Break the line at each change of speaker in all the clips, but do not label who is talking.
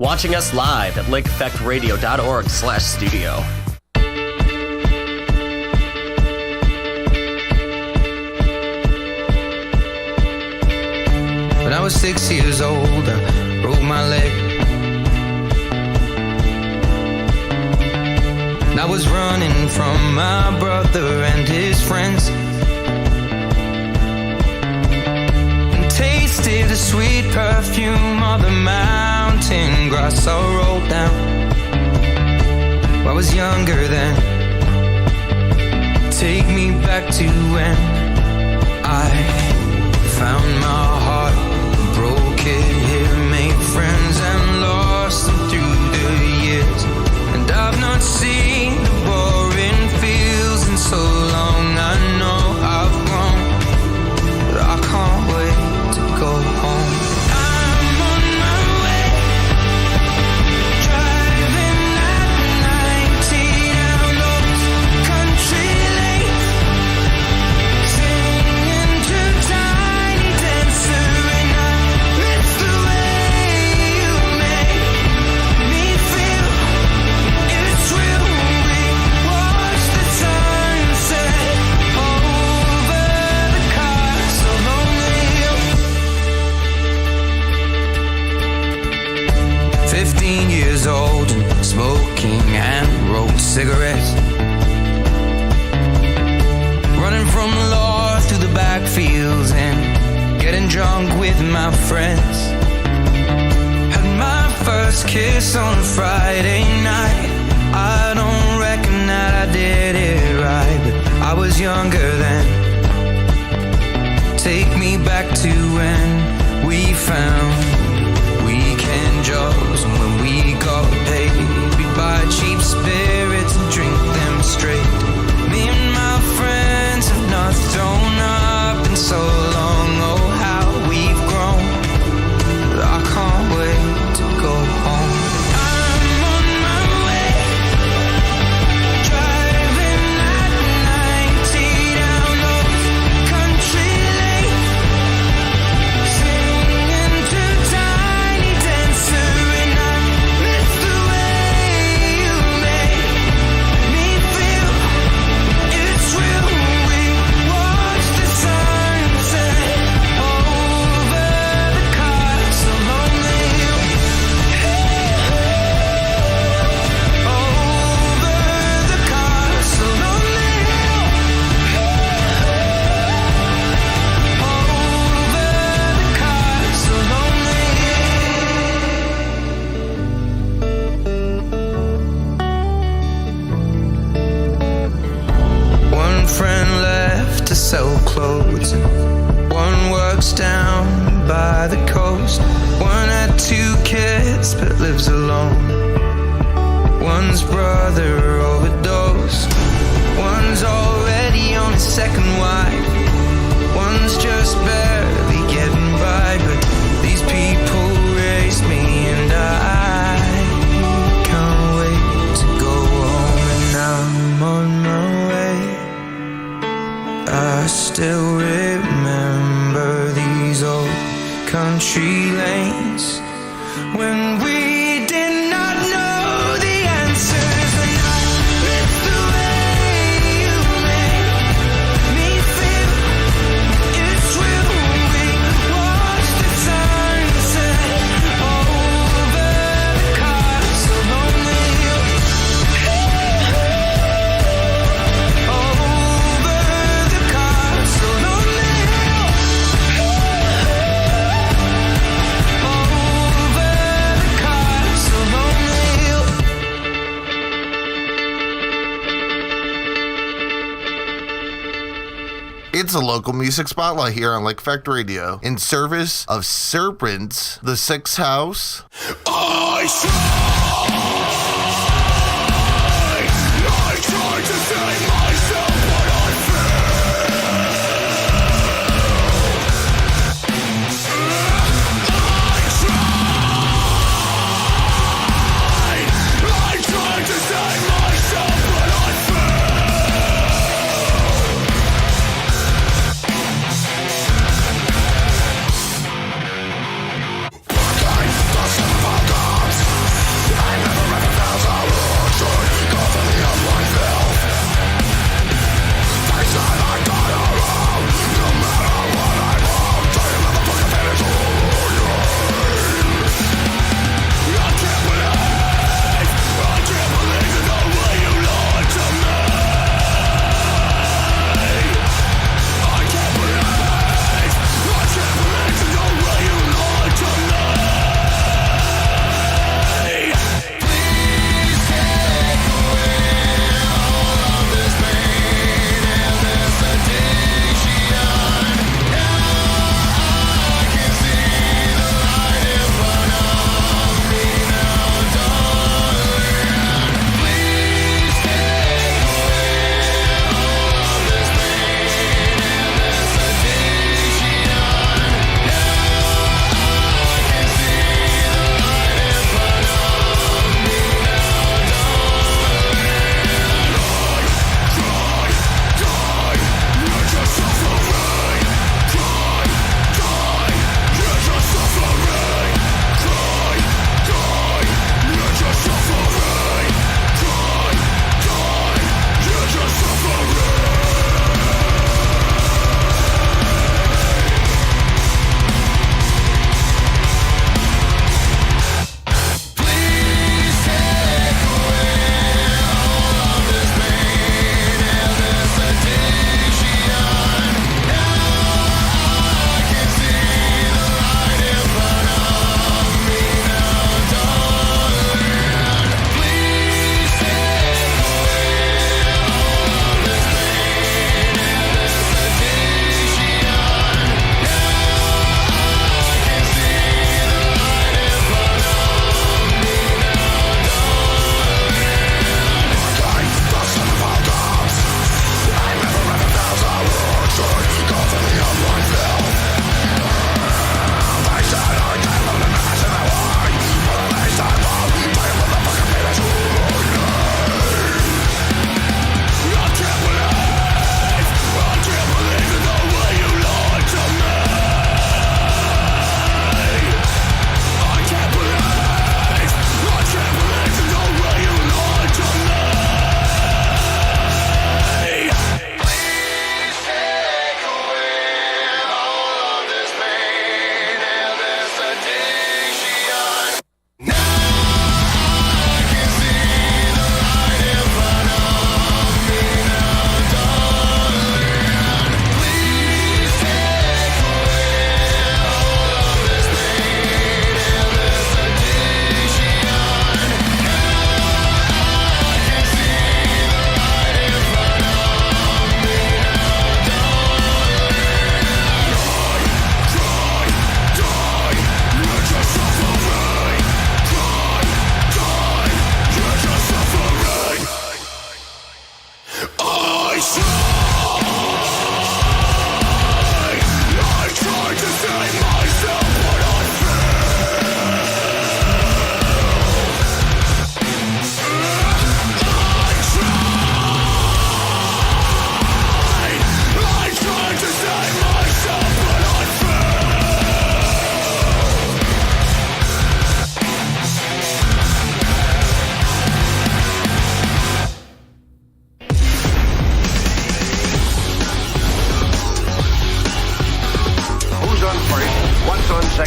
watching us live at lakeeffectradio.org/studio.
When I was 6 years old, I broke my leg. And I was running from my brother and his friends, and tasted the sweet perfume of the mountain grass I rolled down. I was younger then. Take me back to when I found my heart, broke it here, made friends and lost them through the years. And I've not seen the boring fields in so long. I know I've grown, but I can't wait to go home. I'm on my way, driving at 90 down those country lanes, singing to Tiny Dancer, and I miss the way you make me feel. It's real. We watch the sunset over the castle lonely hill. 15 years old and smoking and rolled cigarettes, running from the law through the backfields and getting drunk with my friends. Had my first kiss on a Friday night. I don't reckon that I did it right, but I was younger then. Take me back to when we found weekend jobs, and when we got paid, we'd buy cheap spirits and drink them straight. Me and my friends have not thrown up in so long. Oh, how we've grown, but I can't wait to go home. I'm on my way, driving at 90 down those country lanes, singing to Tiny Dancer, and I miss the way you make me feel. It's real. We watch the sunset over the castle lonely hill. Over the castle lonely hill. Over the castle lonely hill. One friend left to sell clothes, and one works down by the coast. One had 2 kids but lives alone. One's brother overdosed. One's already on his second wife. One's just barely getting by, but these people raised me, and I can't wait to go home. And I'm on my way. I still remember these old country lanes when we did not know the answers, and I miss the way you make me feel. It's real. We watch the sunset over the castle lonely hill. Over the castle lonely hill. Over the castle lonely hill.
It's a local music spotlight here on Lake Effect Radio in service of Serpents, the Sixth House.
I tried to save myself, but I failed. I tried to save myself, but I failed.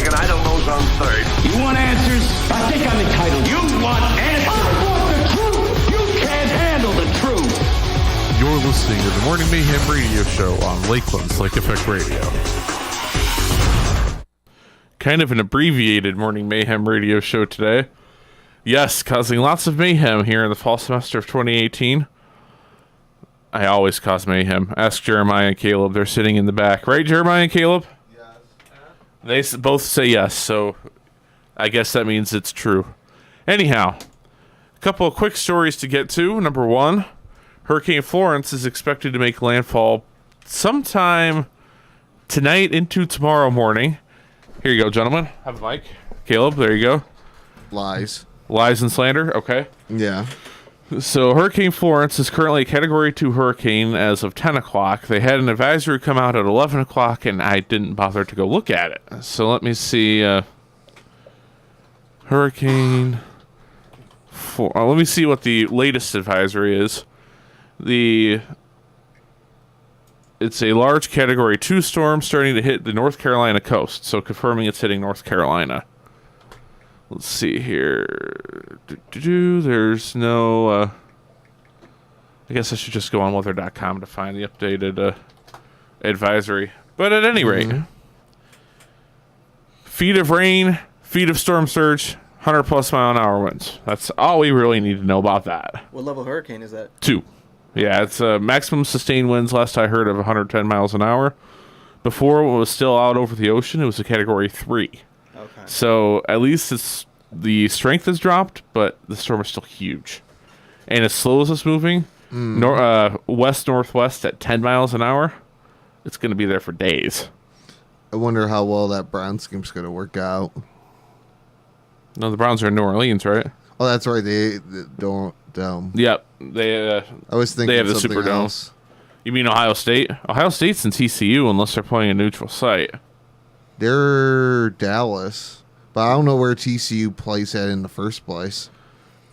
second. I don't know who's on third.
You want answers? I think I'm entitled. You want answers? I want the truth. You can't handle the truth.
You're listening to the Morning Mayhem radio show on Lakeland's Lake Effect Radio. Kind of an abbreviated Morning Mayhem radio show today. Yes, causing lots of mayhem here in the fall semester of 2018. I always cause mayhem. Ask Jeremiah and Caleb. They're sitting in the back. Right, Jeremiah and Caleb? Yes. They both say yes, so I guess that means it's true. Anyhow, a couple of quick stories to get to. Number one, Hurricane Florence is expected to make landfall sometime tonight into tomorrow morning. Here you go, gentlemen. Have a mic. Caleb, there you go.
Lies.
Lies and slander? Okay.
Yeah.
So Hurricane Florence is currently a Category 2 hurricane as of 10 o'clock. They had an advisory come out at 11 o'clock, and I didn't bother to go look at it. So let me see. Hurricane... let me see what the latest advisory is. It's a large Category 2 storm starting to hit the North Carolina coast, so confirming it's hitting North Carolina. Let's see here. There's no... I guess I should just go on weather.com to find the updated advisory. But at any rate, feet of rain, feet of storm surge, 100 plus mile an hour winds. That's all we really need to know about that.
What level hurricane is that? 2.
Yeah, it's maximum sustained winds, last I heard, of 110 miles an hour. Before, it was still out over the ocean, it was a Category 3.
Okay.
So at least the strength has dropped, but the storm is still huge. And as slow as it's moving, west-northwest at 10 miles an hour, it's going to be there for days.
I wonder how well that Browns game's going to work out.
No, the Browns are in New Orleans, right?
Oh, that's right. They don't.
Yep. I
was thinking
they have the
something
Superdome.
else.
You mean Ohio State? Ohio State's in TCU unless they're playing a neutral site.
They're Dallas. But I don't know where TCU plays at in the first place.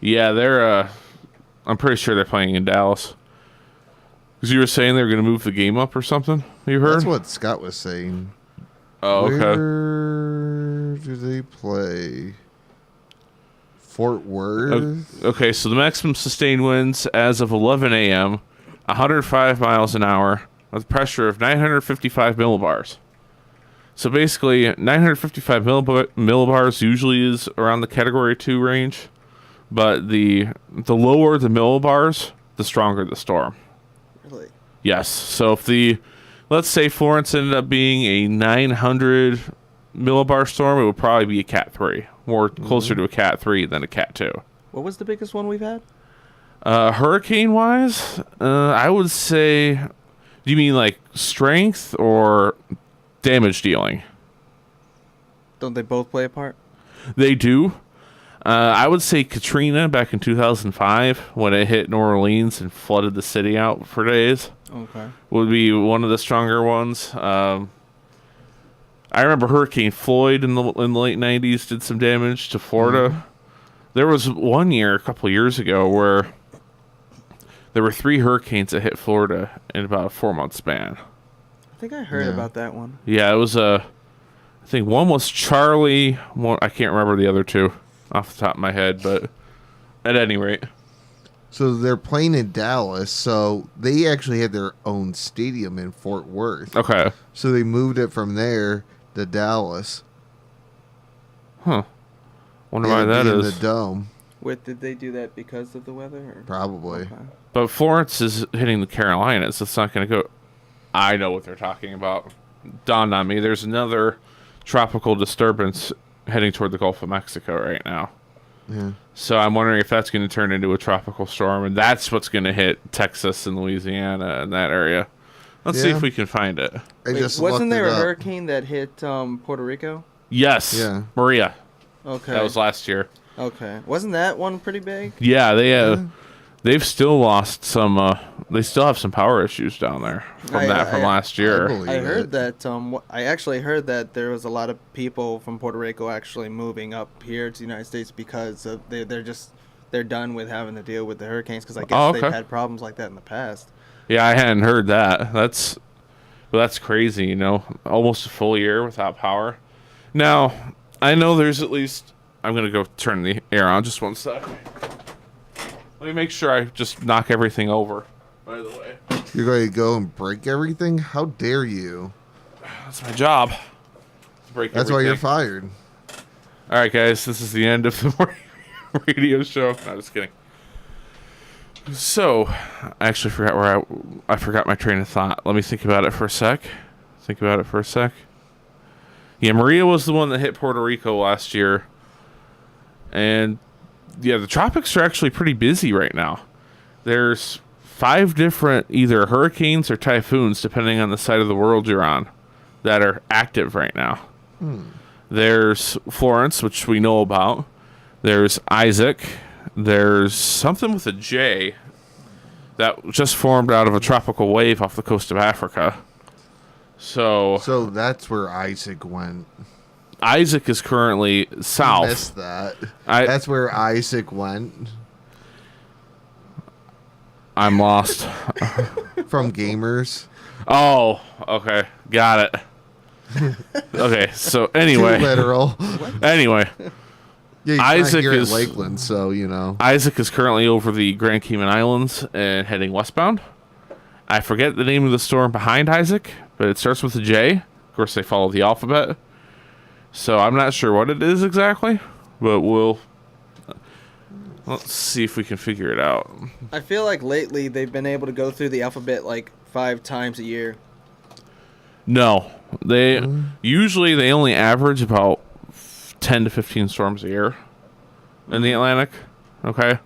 Yeah, they're... I'm pretty sure they're playing in Dallas. Because you were saying they were going to move the game up or something? You heard?
That's what Scott was saying.
Oh, okay.
Where do they play? Fort Worth?
Okay, so the maximum sustained winds as of 11 a.m., 105 miles an hour, with pressure of 955 millibars. So basically, 955 millibars usually is around the Category 2 range, but the lower the millibars, the stronger the storm.
Really?
Yes. So if let's say Florence ended up being a 900 millibar storm, it would probably be a Cat 3, more closer to a Cat 3 than a Cat 2.
What was the biggest one we've had?
Hurricane-wise, I would say, do you mean like strength or damage dealing?
Don't they both play a part?
They do. I would say Katrina back in 2005, when it hit New Orleans and flooded the city out for days, would be one of the stronger ones. I remember Hurricane Floyd in the late 90s did some damage to Florida. There was one year, a couple of years ago, where there were 3 hurricanes that hit Florida in about a 4-month span.
I think I heard about that one.
Yeah, it was I think one was Charlie. I can't remember the other 2 off the top of my head, but at any rate.
So they're playing in Dallas, so they actually had their own stadium in Fort Worth.
Okay.
So they moved it from there to Dallas.
Huh. Wonder why that is.
In the dome.
Did they do that because of the weather? Or?
Probably.
Okay.
But Florence is hitting the Carolinas, so it's not going to go... I know what they're talking about. Dawned on me. There's another tropical disturbance heading toward the Gulf of Mexico right now.
Yeah.
So I'm wondering if that's going to turn into a tropical storm, and that's what's going to hit Texas and Louisiana and that area. Let's see if we can find it.
Wasn't there a hurricane that hit Puerto Rico?
Yes.
Yeah.
Maria.
Okay.
That was last year.
Okay. Wasn't that one pretty big?
Yeah, they've still lost some. They still have some power issues down there from last year.
I heard that. I actually heard that there was a lot of people from Puerto Rico actually moving up here to the United States because they're done with having to deal with the hurricanes because I guess they've had problems like that in the past.
Yeah, I hadn't heard that. That's crazy. Almost a full year without power. Now, I know there's at least... I'm going to go turn the air on just one sec. Let me make sure I just knock everything over, by the way.
You're going to go and break everything? How dare you?
That's my job. Break
That's why you're fired.
All right, guys, this is the end of the morning radio show. No, just kidding. So, I actually forgot where I forgot my train of thought. Let me think about it for a sec. Yeah, Maria was the one that hit Puerto Rico last year. And, yeah, the tropics are actually pretty busy right now. There's 5 different either hurricanes or typhoons, depending on the side of the world you're on, that are active right now. There's Florence, which we know about. There's Isaac. There's something with a J that just formed out of a tropical wave off the coast of Africa. So
that's where Isaac went.
Isaac is currently south.
Missed that. That's where Isaac went.
I'm lost.
From gamers.
Oh, okay. Got it. Okay, so anyway.
Too literal.
Anyway.
Yeah,
Isaac
here
is
in Lakeland, so you know.
Isaac is currently over the Grand Cayman Islands and heading westbound. I forget the name of the storm behind Isaac, but it starts with a J. Of course, they follow the alphabet. So I'm not sure what it is exactly, but let's see if we can figure it out.
I feel like lately they've been able to go through the alphabet like 5 times a year.
No, they usually they only average about 10 to 15 storms a year in the Atlantic. Okay,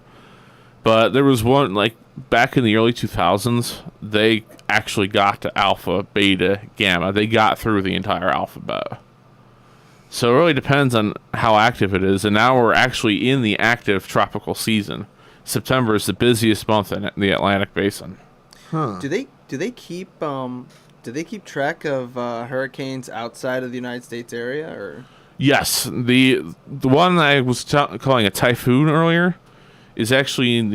but there was one like back in the early 2000s. They actually got to alpha, beta, gamma. They got through the entire alphabet. So it really depends on how active it is. And now we're actually in the active tropical season. September is the busiest month in the Atlantic Basin.
Huh.
Do they keep track of hurricanes outside of the United States area, or?
Yes, the one I was calling a typhoon earlier is actually on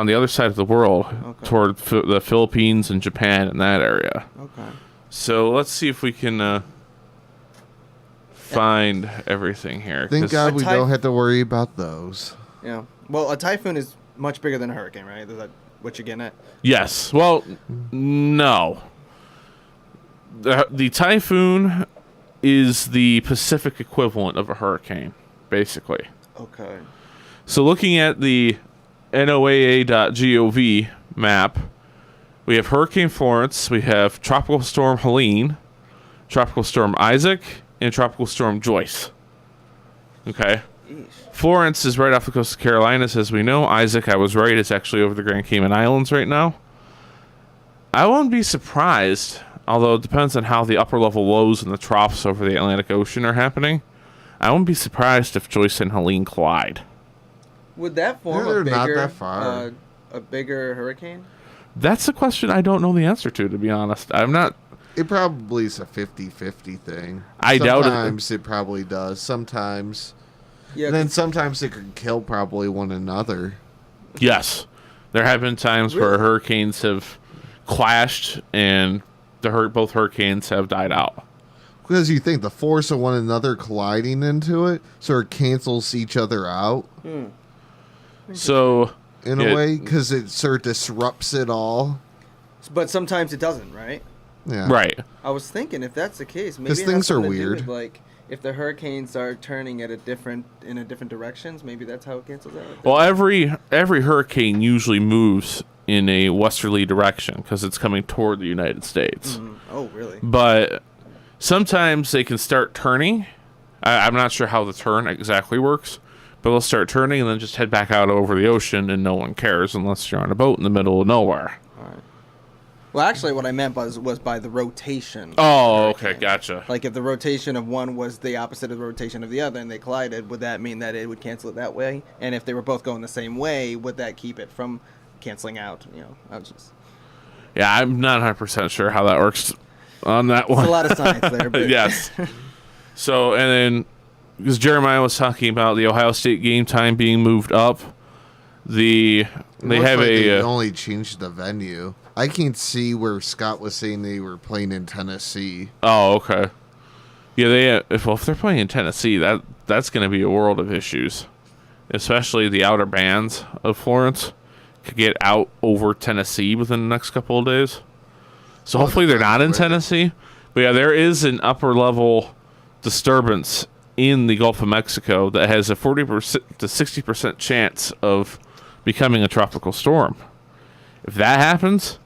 the other side of the world, toward the Philippines and Japan and that area.
Okay.
So let's see if we can find everything here.
Thank God we don't have to worry about those.
Yeah. Well, a typhoon is much bigger than a hurricane, right? Is that what you're getting at?
Yes. Well, no. The typhoon is the Pacific equivalent of a hurricane, basically.
Okay.
So looking at the NOAA.gov map, we have Hurricane Florence, we have Tropical Storm Helene, Tropical Storm Isaac, and Tropical Storm Joyce. Okay. Florence is right off the coast of Carolinas, as we know. Isaac, I was right, it's actually over the Grand Cayman Islands right now. I won't be surprised, although it depends on how the upper level lows and the troughs over the Atlantic Ocean are happening. I won't be surprised if Joyce and Helene collide.
Would that form
They're not that far.
A bigger hurricane?
That's a question I don't know the answer to be honest. I'm not...
It probably is a 50-50 thing.
I doubt it.
Sometimes it probably does. Sometimes. Yeah. And then sometimes they could kill probably one another.
Yes. There have been times where hurricanes have clashed and both hurricanes have died out.
Because you think the force of one another colliding into it sort of cancels each other out.
So...
In a way, because it sort of disrupts it all.
But sometimes it doesn't, right?
Yeah.
Right.
I was thinking if that's the case, maybe
things are
to do
weird.
with, like if the hurricanes are turning in a different directions, maybe that's how it cancels out.
Well, every hurricane usually moves in a westerly direction because it's coming toward the United States.
Oh, really?
But sometimes they can start turning. I'm not sure how the turn exactly works, but they'll start turning and then just head back out over the ocean, and no one cares unless you're on a boat in the middle of nowhere.
Well, actually, what I meant was by the rotation.
Oh, okay, gotcha.
Like if the rotation of one was the opposite of the rotation of the other and they collided, would that mean that it would cancel it that way? And if they were both going the same way, would that keep it from canceling out? You know, I was just...
Yeah, I'm not 100% sure how that works on that one.
There's a lot of science there. But
Yes. So, and then, because Jeremiah was talking about the Ohio State game time being moved up, they
only changed the venue. I can't see where Scott was saying they were playing in Tennessee.
Oh, okay. Yeah, if they're playing in Tennessee, that's going to be a world of issues, especially the outer bands of Florence could get out over Tennessee within the next couple of days. So hopefully they're not in Tennessee. But yeah, there is an upper level disturbance in the Gulf of Mexico that has a 40% to 60% chance of becoming a tropical storm. If that happens,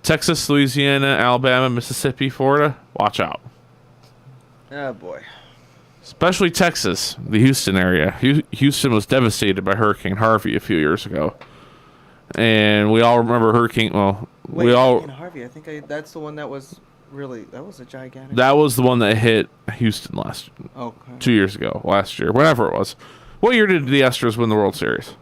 Texas, Louisiana, Alabama, Mississippi, Florida, watch out.
Oh boy. Especially
Texas, the Houston area. Houston was devastated by Hurricane Harvey a few years ago. And we all remember Hurricane
Harvey, I think that's the one that was a gigantic.
That was the one that hit Houston 2 years ago, last year, whenever it was. What year did the Astros win the World Series?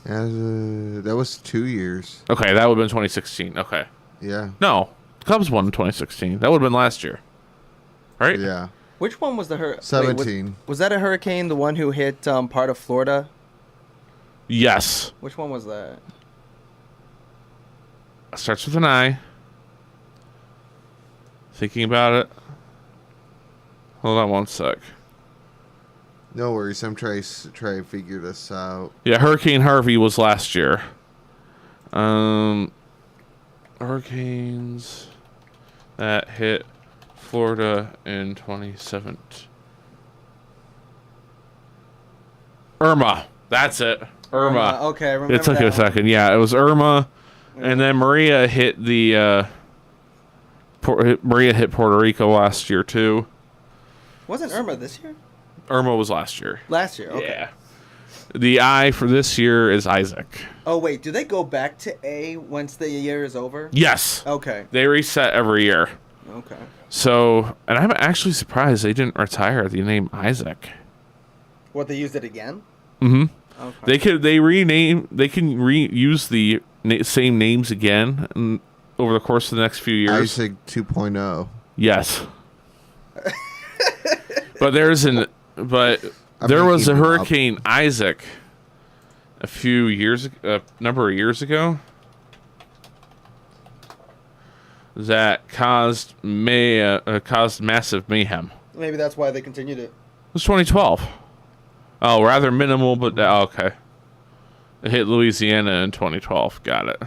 That was 2 years.
Okay, that would have been 2016. Okay.
Yeah.
No, Cubs won in 2016. That would have been last year. Right?
Yeah.
Which one was the hurricane?
17.
Was that a hurricane, the one who hit part of Florida?
Yes.
Which one was that?
It starts with an I. Thinking about it. Hold on one sec.
No worries. I'm trying to figure this out.
Yeah, Hurricane Harvey was last year. Hurricanes that hit Florida in 2017. Irma. That's it. Irma.
Okay, I remember
it took
that
a second. Yeah, it was Irma. Yeah. And then Maria hit Maria hit Puerto Rico last year, too.
Wasn't Irma this year?
Irma was last year.
Last year, okay.
Yeah. The I for this year is Isaac.
Oh, wait. Do they go back to A once the year is over?
Yes.
Okay.
They reset every year.
Okay.
So, and I'm actually surprised they didn't retire the name Isaac.
What, they used it again?
Mm-hmm.
Okay.
They can reuse the same names again over the course of the next few years.
Isaac 2.0.
Yes. But there was a Hurricane Isaac a number of years ago that caused massive mayhem.
Maybe that's why they continued it.
It was 2012. Oh, rather minimal, but okay. It hit Louisiana in 2012. Got it.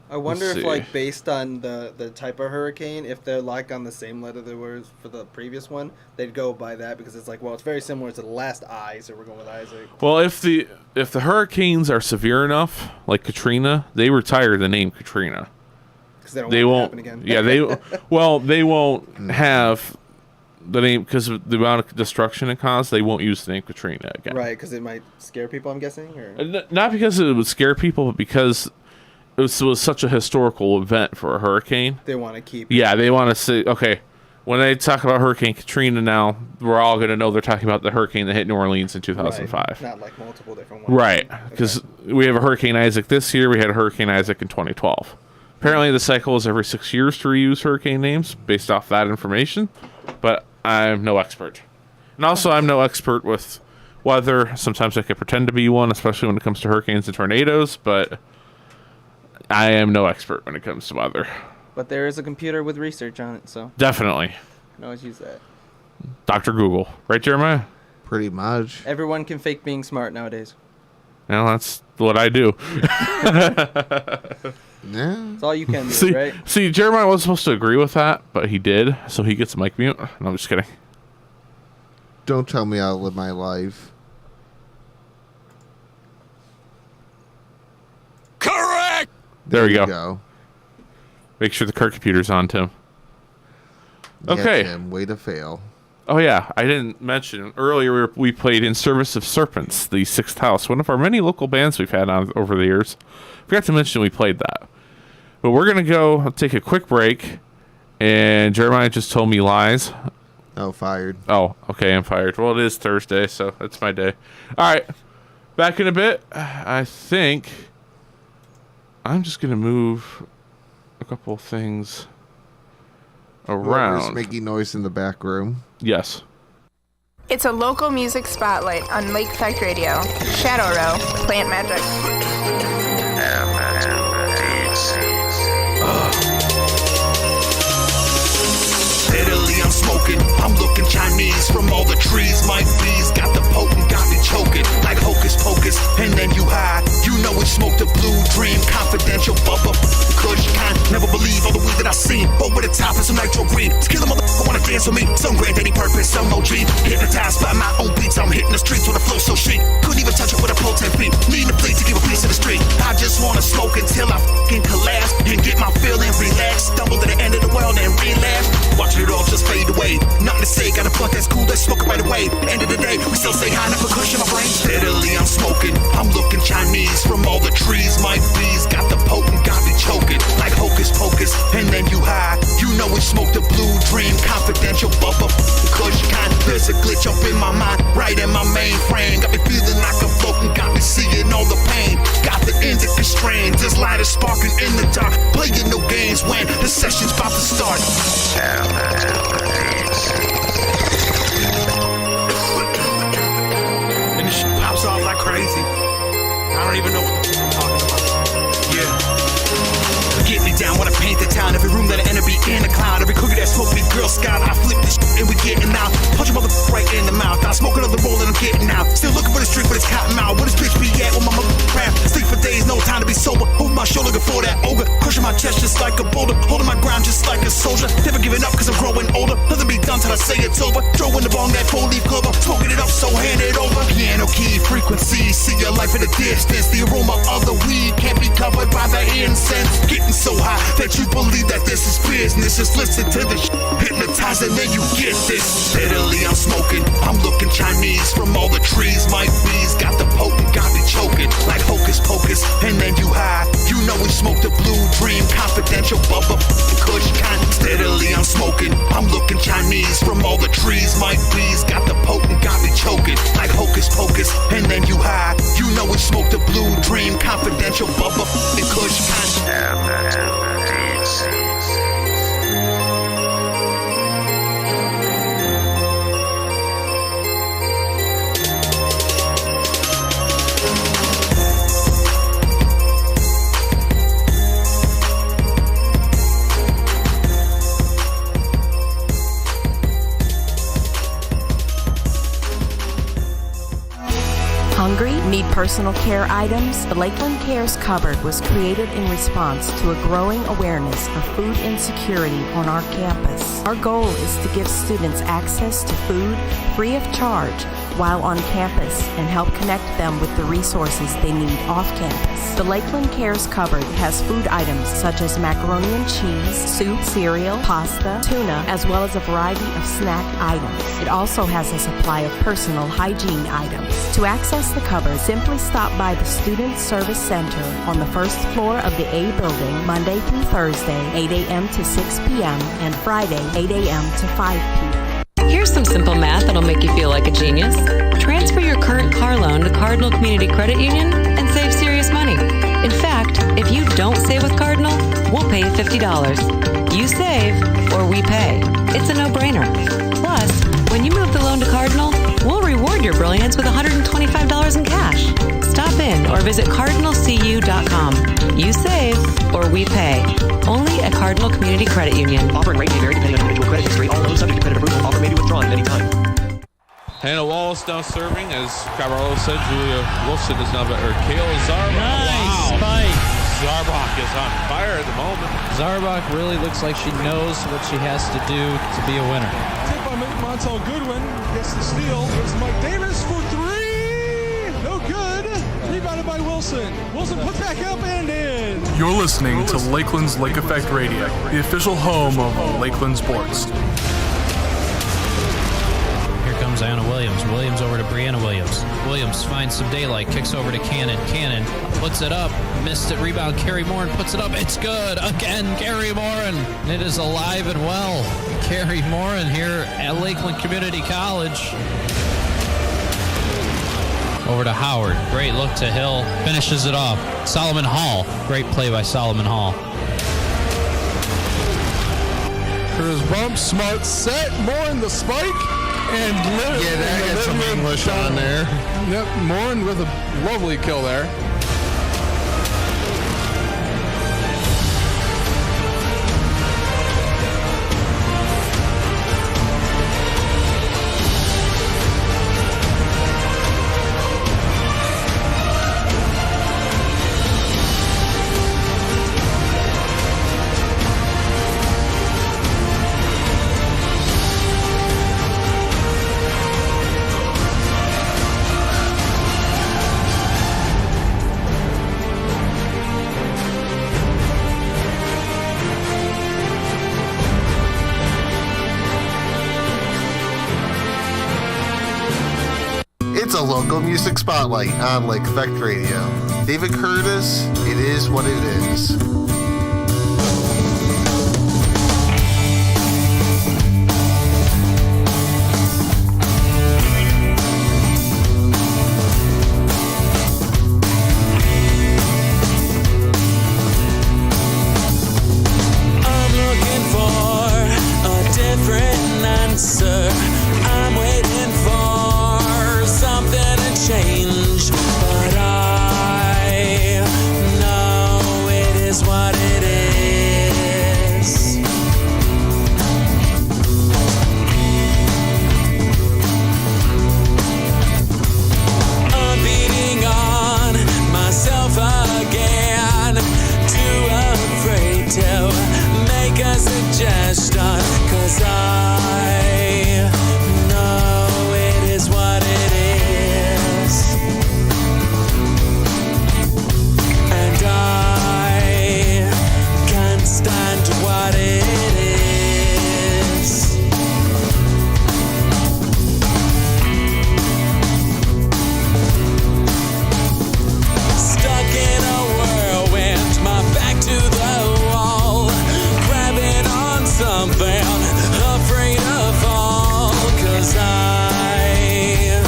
I wonder if, based on the type of hurricane, if they're, on the same letter they were for the previous one, they'd go by that because it's it's very similar to the last I, so we're going with Isaac.
Well, if the hurricanes are severe enough, like Katrina, they retire the name Katrina.
Because they won't happen again.
Yeah, they won't have the name because of the amount of destruction it caused. They won't use the name Katrina again.
Right, because it might scare people, I'm guessing? Or?
Not because it would scare people, but because it was such a historical event for a hurricane.
They want to keep
it. Yeah, they want to say, okay, when they talk about Hurricane Katrina now, we're all going to know they're talking about the hurricane that hit New Orleans in 2005.
Right. Not multiple different ones.
Right, because we have a Hurricane Isaac this year. We had a Hurricane Isaac in 2012. Apparently, the cycle is every 6 years to reuse hurricane names based off that information, but I'm no expert. And also, I'm no expert with weather. Sometimes I can pretend to be one, especially when it comes to hurricanes and tornadoes, but I am no expert when it comes to weather.
But there is a computer with research on it, so.
Definitely.
You can always use that.
Dr. Google. Right, Jeremiah?
Pretty much.
Everyone can fake being smart nowadays.
Well, that's what I do.
Yeah.
That's all you can do, right?
See, Jeremiah wasn't supposed to agree with that, but he did, so he gets mic mute. No, I'm just kidding.
Don't tell me I'll live my life.
Correct!
There you
go.
Make sure the car computer's on, Tim. Okay.
Yeah, Tim, way to fail.
Oh, yeah. I didn't mention earlier we played In Service of Serpents, the Sixth House, one of our many local bands we've had on over the years. Forgot to mention we played that. But we're going to go take a quick break. And Jeremiah just told me lies.
Oh, fired.
Oh, okay. I'm fired. Well, it is Thursday, so that's my day. All right. Back in a bit. I think I'm just going to move a couple things around.
Whoever's making noise in the back room.
Yes.
It's a local music spotlight on Lake Effect Radio. Shadow Row, Plant Magic.
trees. My bees got the potent, got me choking like hocus pocus. And then you high, you know we smoked a blue dream. Confidential bubba, kush kind. Never believe all the weed that I seen. Over the top of some nitro green. Skill a motherfucker wanna dance with me. Some grand any purpose, some no dream. Hypnotized by my own beats. I'm hitting the streets with a flow so chic. Couldn't even touch it with a potent beat. Needing a plate to give a piece of the street. I just wanna smoke until I fucking collapse and get my feeling relaxed. Stumble to the end of the world and relapse. Watch it all just fade away. Nothing to say, got a blunt that's cool, let's smoke it right away. End of the day, we still say hi, never cushion my brain. Steadily I'm smoking, I'm looking Chinese from all the trees. My bees got the potent, got me choking like hocus pocus. And then you high, you know we smoked a blue dream. Confidential bubba, kush kind. There's a glitch up in my mind, right in my mainframe. Got me feeling like I'm floating, got me seeing all the pain. Got the indica strain, this light is sparking in the dark. Playing no games when the session's about to start. And this shit pops off like crazy. I don't even know what the fuck I'm talking about. Yeah. Get me down when I paint the town. Every room that I enter be in a cloud. Every cookie that smoke be Girl Scout. I flip this shit and we getting out. Punch a motherfucker right in the mouth. I smoke another roll and I'm getting out. Still looking for the street for this cotton mouth. Where this bitch be at with my motherfucking craft? Sleep for days, no time to be sober. Over my shoulder looking for that ogre. Crushing my chest just like a boulder. Holding my ground just like a soldier. Never giving up cause I'm growing older. Nothing be done till I say it's over. Throwing the bong, that 4-leaf clover. Smoking it up, so hand it over. Piano key frequency. See your life at a distance. The aroma of the weed can't be covered by the incense. Getting so high that you believe that this is business. Just listen to the shit, hypnotize and then you get this. Steadily I'm smoking, I'm looking Chinese from all the trees. My bees got the potent, got me choking like hocus pocus. And then you high, you know we smoked a blue dream. Confidential bubba, kush kind. Steadily I'm smoking, I'm looking Chinese from all the trees. My bees got the potent, got me choking like hocus pocus. And then you high, you know we smoked a blue dream. Confidential bubba, kush kind.
Hungry? Need personal care items? The Lakeland Cares Cupboard was created in response to a growing awareness of food insecurity on our campus. Our goal is to give students access to food free of charge while on campus and help connect them with the resources they need off campus. The Lakeland Cares Cupboard has food items such as macaroni and cheese, soup, cereal, pasta, tuna, as well as a variety of snack items. It also has a supply of personal hygiene items. To access the cupboard, simply stop by the Student Service Center on the first floor of the A building Monday through Thursday, 8 a.m. to 6 p.m. and Friday, 8 a.m. to 5 p.m.
Here's some simple math that'll make you feel like a genius. Transfer your current car loan to Cardinal Community Credit Union and save serious money. In fact, if you don't save with Cardinal, we'll pay you $50. You save, or we pay. It's a no-brainer. Plus, when you move the loan to Cardinal, we'll reward your brilliance with $125 in cash. Stop in or visit cardinalcu.com. You save, or we pay. Only at Cardinal Community Credit Union.
Offer and rate may vary depending on individual credit history. All loans subject to credit approval. Offer may be withdrawn at any time.
Hannah Wallace now serving, as Cabarello said. Julia Wilson is now better. Kayla Zarbach.
Nice spike.
Zarbach is on fire at the moment.
Zarbach really looks like she knows what she has to do to be a winner.
Tip by Montel Goodwin gets the steal. Here's Mike Davis for three. No good. Rebounded by Wilson. Wilson puts back up and in.
You're listening to Lakeland's Lake Effect Radio, the official home of Lakeland Sports.
Comes Iona Williams. Williams over to Brianna Williams. Williams finds some daylight, kicks over to Cannon. Cannon puts it up, missed it, rebound. Carrie Morin puts it up. It's good. Again, Carrie Morin. It is alive and well. Carrie Morin here at Lakeland Community College. Over to Howard. Great look to Hill. Finishes it off. Solomon Hall. Great play by Solomon Hall.
Here's bump, smart set. Morin the spike. And
I got some English on there.
Yep, Morin with a lovely kill there.
a local music spotlight on Lake Effect Radio. David Curtis, it is what it is.
I'm waiting for something to change, but I know it is what it is. I'm beating on myself again, too afraid to make a suggestion, 'cause I know it is what it is, and I can't stand what it is. Stuck in a whirlwind, my back to the wall, grabbing on something, afraid of fall, 'cause I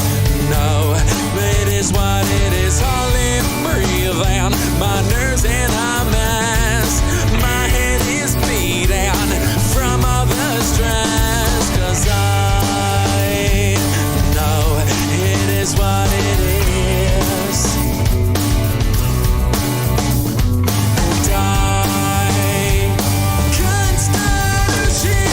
know it is what it is. Hardly breathing, my nerves in a mess, my head is beating from all the stress, 'cause I know it is what it is, and I can't stand a chance.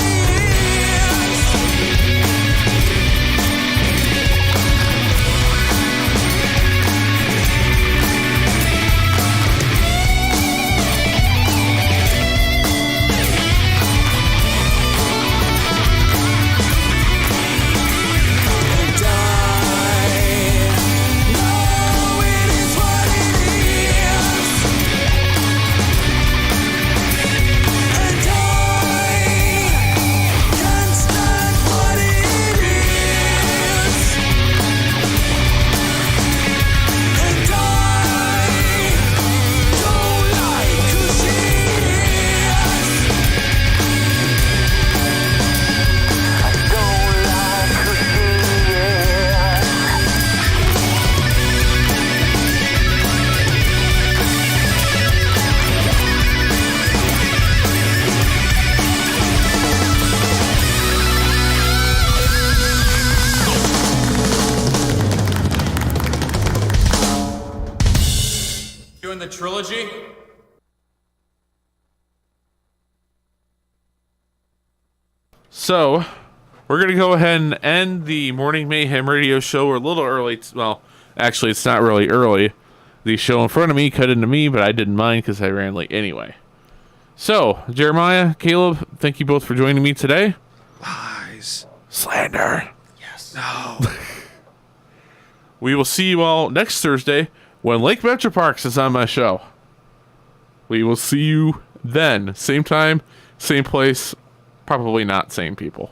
Doing the trilogy?
So, we're going to go ahead and end the Morning Mayhem radio show. We're a little early. Well, actually, it's not really early. The show in front of me cut into me, but I didn't mind because I ran late anyway. So, Jeremiah, Caleb, thank you both for joining me today.
Lies.
Slander.
Yes. No.
We will see you all next Thursday when Lake Metro Parks is on my show. We will see you then. Same time, same place, probably not same people.